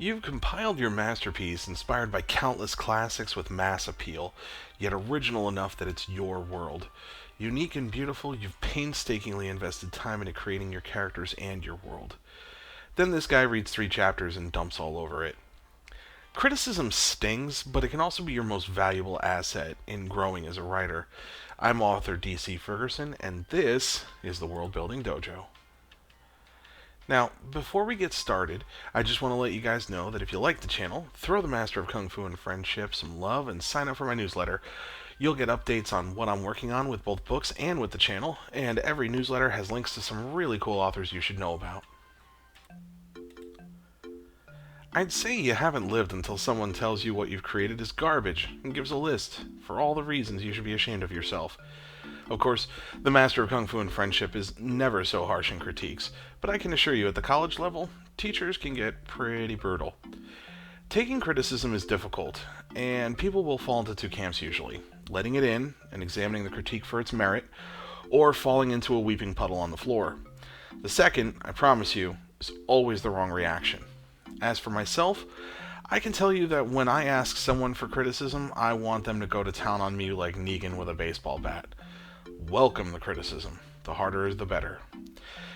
You've compiled your masterpiece inspired by countless classics with mass appeal, yet original enough that it's your world. Unique and beautiful, you've painstakingly invested time into creating your characters and your world. Then this guy reads 3 chapters and dumps all over it. Criticism stings, but it can also be your most valuable asset in growing as a writer. I'm author DC Ferguson, and this is the Worldbuilding Dojo. Now, before we get started, I just want to let you guys know that if you like the channel, throw the Master of Kung Fu and Friendship some love and sign up for my newsletter. You'll get updates on what I'm working on with both books and with the channel, and every newsletter has links to some really cool authors you should know about. I'd say you haven't lived until someone tells you what you've created is garbage and gives a list for all the reasons you should be ashamed of yourself. Of course, the Master of Kung Fu and Friendship is never so harsh in critiques, but I can assure you at the college level, teachers can get pretty brutal. Taking criticism is difficult, and people will fall into 2 camps usually, letting it in and examining the critique for its merit, or falling into a weeping puddle on the floor. The second, I promise you, is always the wrong reaction. As for myself, I can tell you that when I ask someone for criticism, I want them to go to town on me like Negan with a baseball bat. Welcome the criticism. The harder the better.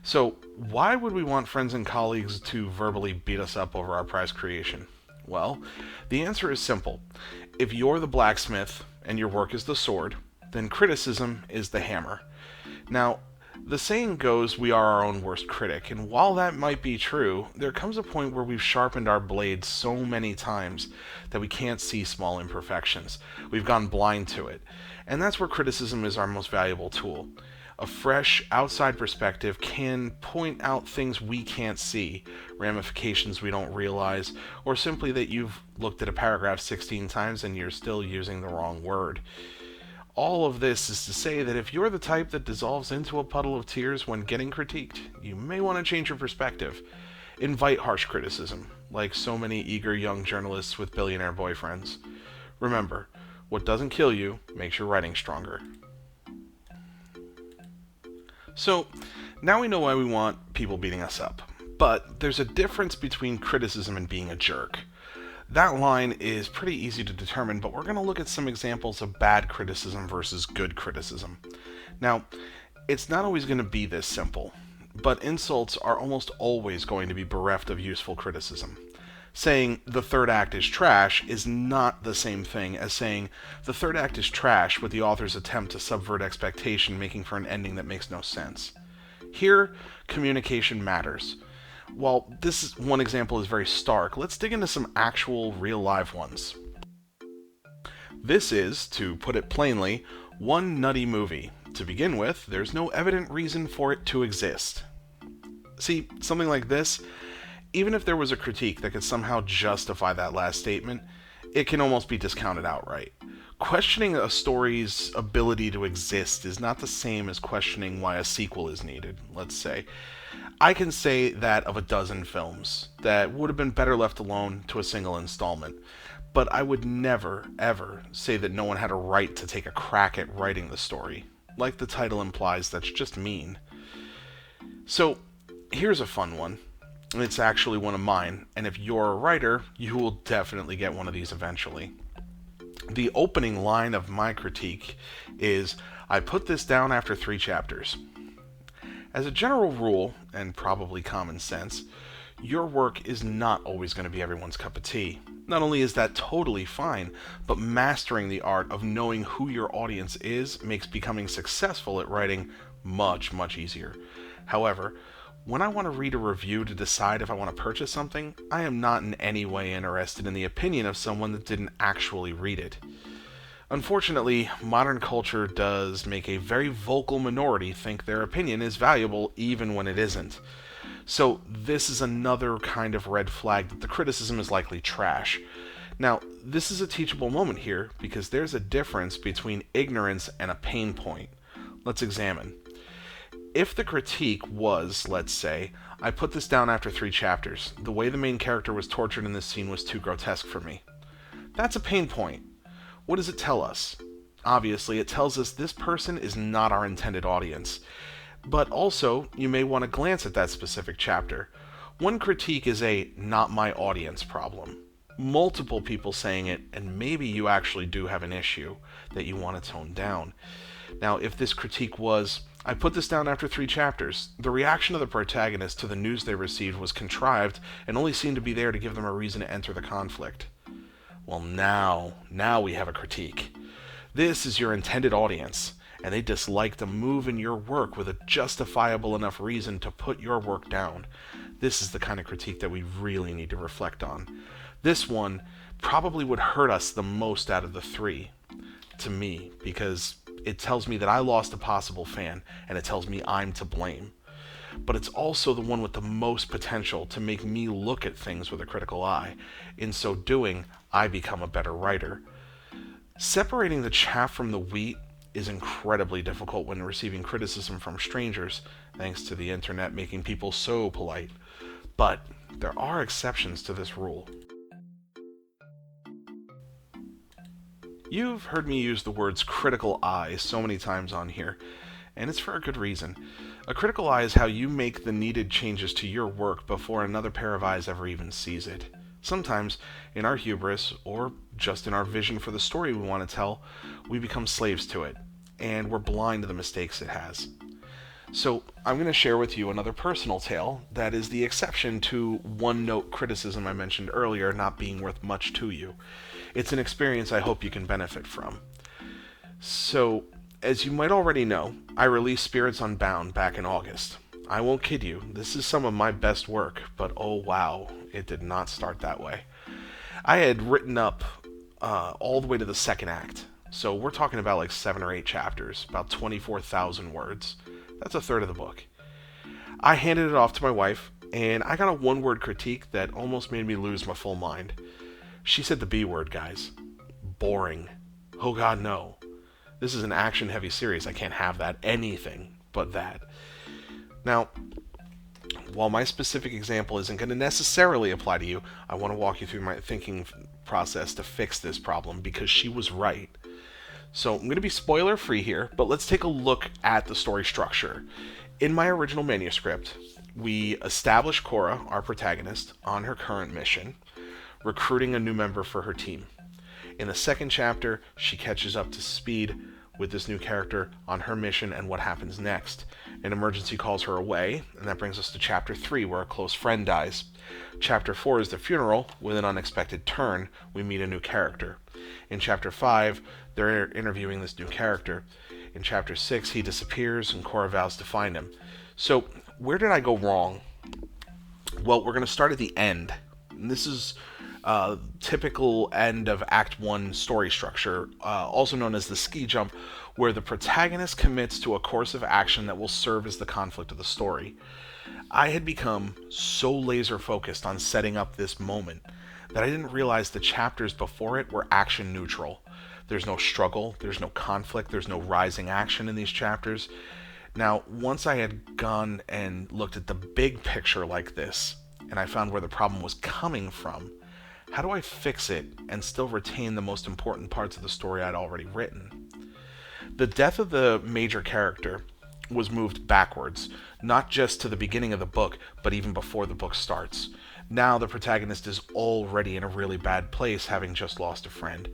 So, why would we want friends and colleagues to verbally beat us up over our prized creation? Well, the answer is simple. If you're the blacksmith and your work is the sword, then criticism is the hammer. Now, the saying goes, we are our own worst critic, and while that might be true, there comes a point where we've sharpened our blades so many times that we can't see small imperfections. We've gone blind to it, and that's where criticism is our most valuable tool. A fresh, outside perspective can point out things we can't see, ramifications we don't realize, or simply that you've looked at a paragraph 16 times and you're still using the wrong word. All of this is to say that if you're the type that dissolves into a puddle of tears when getting critiqued, you may want to change your perspective. Invite harsh criticism, like so many eager young journalists with billionaire boyfriends. Remember, what doesn't kill you makes your writing stronger. So, now we know why we want people beating us up. But there's a difference between criticism and being a jerk. That line is pretty easy to determine, but we're going to look at some examples of bad criticism versus good criticism. Now, it's not always going to be this simple, but insults are almost always going to be bereft of useful criticism. Saying the third act is trash is not the same thing as saying the third act is trash with the author's attempt to subvert expectation, making for an ending that makes no sense. Here, communication matters. While this one example is very stark, let's dig into some actual real live ones. This is, to put it plainly, one nutty movie. To begin with, there's no evident reason for it to exist. See, something like this, even if there was a critique that could somehow justify that last statement, it can almost be discounted outright. Questioning a story's ability to exist is not the same as questioning why a sequel is needed, let's say. I can say that of a dozen films that would have been better left alone to a single installment, but I would never, ever say that no one had a right to take a crack at writing the story. Like the title implies, that's just mean. So, here's a fun one. It's actually one of mine, and if you're a writer, you will definitely get one of these eventually. The opening line of my critique is, I put this down after 3 chapters. As a general rule, and probably common sense, your work is not always going to be everyone's cup of tea. Not only is that totally fine, but mastering the art of knowing who your audience is makes becoming successful at writing much, much easier. However, when I want to read a review to decide if I want to purchase something, I am not in any way interested in the opinion of someone that didn't actually read it. Unfortunately, modern culture does make a very vocal minority think their opinion is valuable even when it isn't. So this is another kind of red flag that the criticism is likely trash. Now, this is a teachable moment here because there's a difference between ignorance and a pain point. Let's examine. If the critique was, let's say, I put this down after 3 chapters, the way the main character was tortured in this scene was too grotesque for me. That's a pain point. What does it tell us? Obviously, it tells us this person is not our intended audience. But also, you may want to glance at that specific chapter. One critique is a not my audience problem. Multiple people saying it, and maybe you actually do have an issue that you want to tone down. Now, if this critique was, I put this down after 3 chapters, the reaction of the protagonist to the news they received was contrived and only seemed to be there to give them a reason to enter the conflict. Well, now we have a critique. This is your intended audience, and they disliked a move in your work with a justifiable enough reason to put your work down. This is the kind of critique that we really need to reflect on. This one probably would hurt us the most out of the 3, to me, because it tells me that I lost a possible fan, and it tells me I'm to blame. But it's also the one with the most potential to make me look at things with a critical eye. In so doing, I become a better writer. Separating the chaff from the wheat is incredibly difficult when receiving criticism from strangers, thanks to the internet making people so polite. But there are exceptions to this rule. You've heard me use the words critical eye so many times on here, and it's for a good reason. A critical eye is how you make the needed changes to your work before another pair of eyes ever even sees it. Sometimes, in our hubris, or just in our vision for the story we want to tell, we become slaves to it, and we're blind to the mistakes it has. So, I'm going to share with you another personal tale that is the exception to one-note criticism I mentioned earlier not being worth much to you. It's an experience I hope you can benefit from. So, as you might already know, I released Spirits Unbound back in August. I won't kid you, this is some of my best work, but oh wow, it did not start that way. I had written up all the way to the second act, so we're talking about like 7 or 8 chapters, about 24,000 words. That's a third of the book. I handed it off to my wife, and I got a one-word critique that almost made me lose my full mind. She said the B word, guys. Boring. Oh god, no. This is an action-heavy series. I can't have that. Anything but that. Now, while my specific example isn't going to necessarily apply to you, I want to walk you through my thinking process to fix this problem, because she was right. So I'm going to be spoiler-free here, but let's take a look at the story structure. In my original manuscript, we establish Cora, our protagonist, on her current mission, recruiting a new member for her team. In the second chapter, she catches up to speed with this new character on her mission and what happens next. An emergency calls her away, and that brings us to Chapter 3, where a close friend dies. Chapter 4 is the funeral. With an unexpected turn, we meet a new character. In Chapter 5, they're interviewing this new character. In Chapter 6, he disappears, and Cora vows to find him. So, where did I go wrong? Well, we're going to start at the end. And this is typical end of Act 1 story structure, also known as the ski jump, where the protagonist commits to a course of action that will serve as the conflict of the story. I had become so laser focused on setting up this moment that I didn't realize the chapters before it were action neutral. There's no struggle, there's no conflict, there's no rising action in these chapters. Now, once I had gone and looked at the big picture like this, and I found where the problem was coming from, how do I fix it and still retain the most important parts of the story I'd already written? The death of the major character was moved backwards, not just to the beginning of the book, but even before the book starts. Now the protagonist is already in a really bad place, having just lost a friend.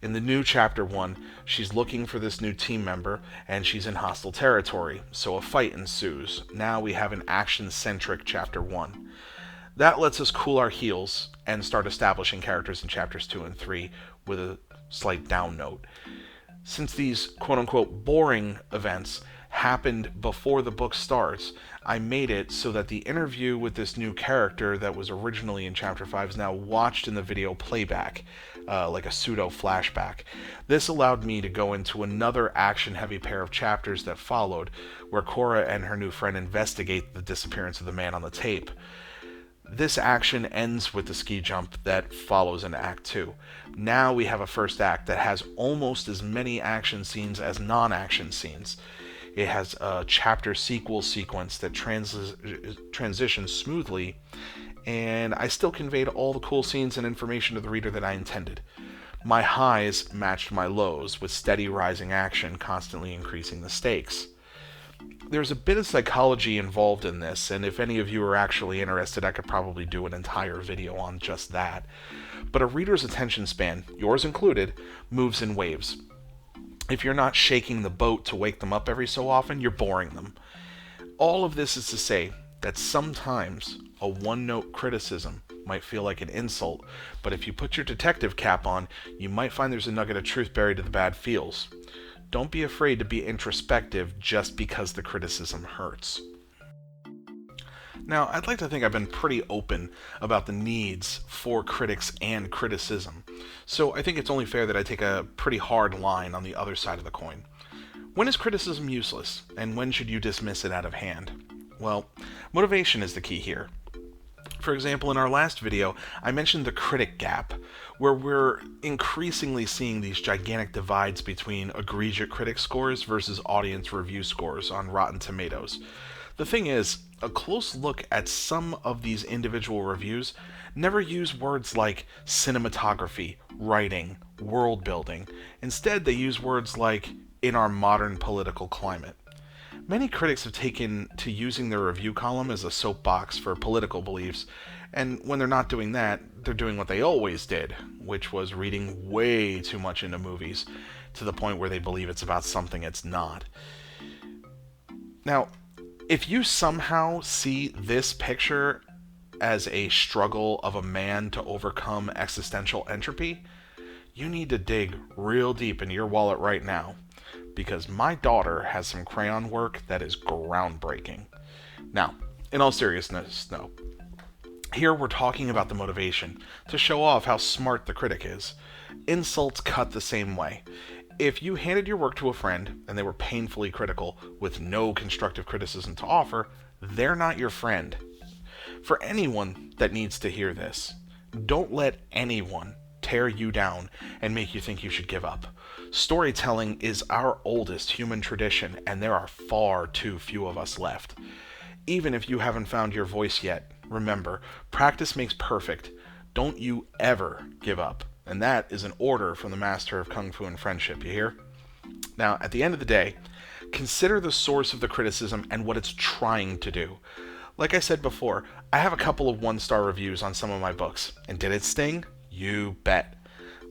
In the new Chapter 1, she's looking for this new team member, and she's in hostile territory, so a fight ensues. Now we have an action-centric Chapter 1. That lets us cool our heels and start establishing characters in Chapters 2 and 3 with a slight down note. Since these quote-unquote boring events happened before the book starts, I made it so that the interview with this new character that was originally in Chapter 5 is now watched in the video playback, like a pseudo-flashback. This allowed me to go into another action-heavy pair of chapters that followed, where Cora and her new friend investigate the disappearance of the man on the tape. This action ends with the ski jump that follows in Act 2. Now we have a first act that has almost as many action scenes as non-action scenes. It has a chapter sequel sequence that transitions smoothly, and I still conveyed all the cool scenes and information to the reader that I intended. My highs matched my lows, with steady rising action constantly increasing the stakes. there's a bit of psychology involved in this, and if any of you are actually interested, I could probably do an entire video on just that. But a reader's attention span, yours included, moves in waves. If you're not shaking the boat to wake them up every so often, you're boring them. All of this is to say that sometimes a one-note criticism might feel like an insult, but if you put your detective cap on, you might find there's a nugget of truth buried in the bad feels. Don't be afraid to be introspective just because the criticism hurts. Now, I'd like to think I've been pretty open about the needs for critics and criticism, so I think it's only fair that I take a pretty hard line on the other side of the coin. When is criticism useless, and when should you dismiss it out of hand? Well, motivation is the key here. For example, in our last video, I mentioned the critic gap, where we're increasingly seeing these gigantic divides between egregious critic scores versus audience review scores on Rotten Tomatoes. The thing is, a close look at some of these individual reviews never use words like cinematography, writing, world building. Instead, they use words like in our modern political climate. Many critics have taken to using their review column as a soapbox for political beliefs, and when they're not doing that, they're doing what they always did, which was reading way too much into movies, to the point where they believe it's about something it's not. Now, if you somehow see this picture as a struggle of a man to overcome existential entropy, you need to dig real deep into your wallet right now, because my daughter has some crayon work that is groundbreaking. Now, in all seriousness, no. Here we're talking about the motivation, to show off how smart the critic is. Insults cut the same way. If you handed your work to a friend, and they were painfully critical, with no constructive criticism to offer, they're not your friend. For anyone that needs to hear this, don't let anyone tear you down and make you think you should give up. Storytelling is our oldest human tradition, and there are far too few of us left. Even if you haven't found your voice yet, remember, practice makes perfect. Don't you ever give up. And that is an order from the master of Kung Fu and friendship, you hear? Now, at the end of the day, consider the source of the criticism and what it's trying to do. Like I said before, I have a couple of one-star reviews on some of my books, and did it sting? You bet.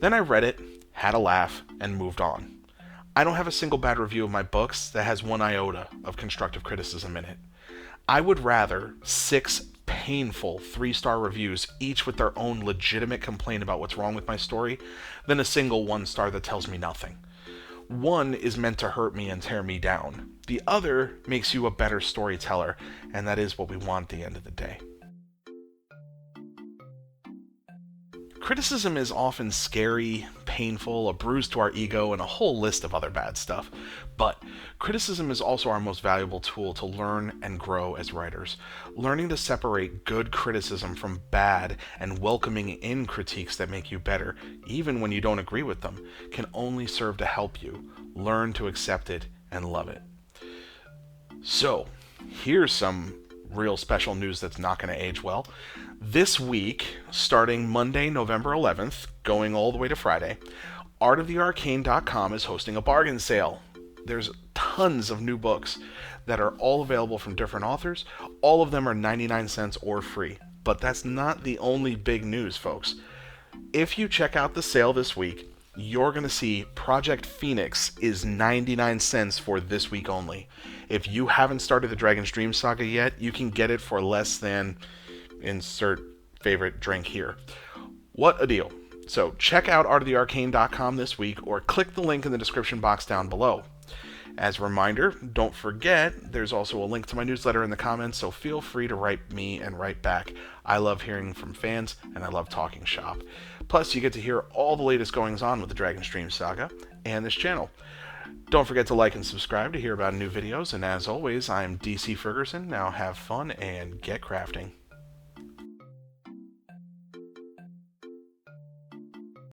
Then I read it, had a laugh, and moved on. I don't have a single bad review of my books that has one iota of constructive criticism in it. I would rather 6 painful 3-star reviews, each with their own legitimate complaint about what's wrong with my story, than a single 1-star that tells me nothing. One is meant to hurt me and tear me down. The other makes you a better storyteller, and that is what we want at the end of the day. Criticism is often scary, painful, a bruise to our ego, and a whole list of other bad stuff. But criticism is also our most valuable tool to learn and grow as writers. Learning to separate good criticism from bad and welcoming in critiques that make you better, even when you don't agree with them, can only serve to help you. Learn to accept it and love it. So, here's some real special news that's not going to age well. This week, starting Monday, November 11th, going all the way to Friday, artofthearcane.com is hosting a bargain sale. There's tons of new books that are all available from different authors. All of them are 99 cents or free. But that's not the only big news, folks. If you check out the sale this week, you're going to see Project Phoenix is 99 cents for this week only. If you haven't started the Dragon's Dream Saga yet, you can get it for less than insert favorite drink here. What a deal. So check out artofthearcane.com this week or click the link in the description box down below. As a reminder, don't forget, there's also a link to my newsletter in the comments, so feel free to write me and write back. I love hearing from fans, and I love talking shop. Plus, you get to hear all the latest goings on with the Dragon's Dream Saga and this channel. Don't forget to like and subscribe to hear about new videos, and as always, I'm DC Ferguson. Now have fun and get crafting.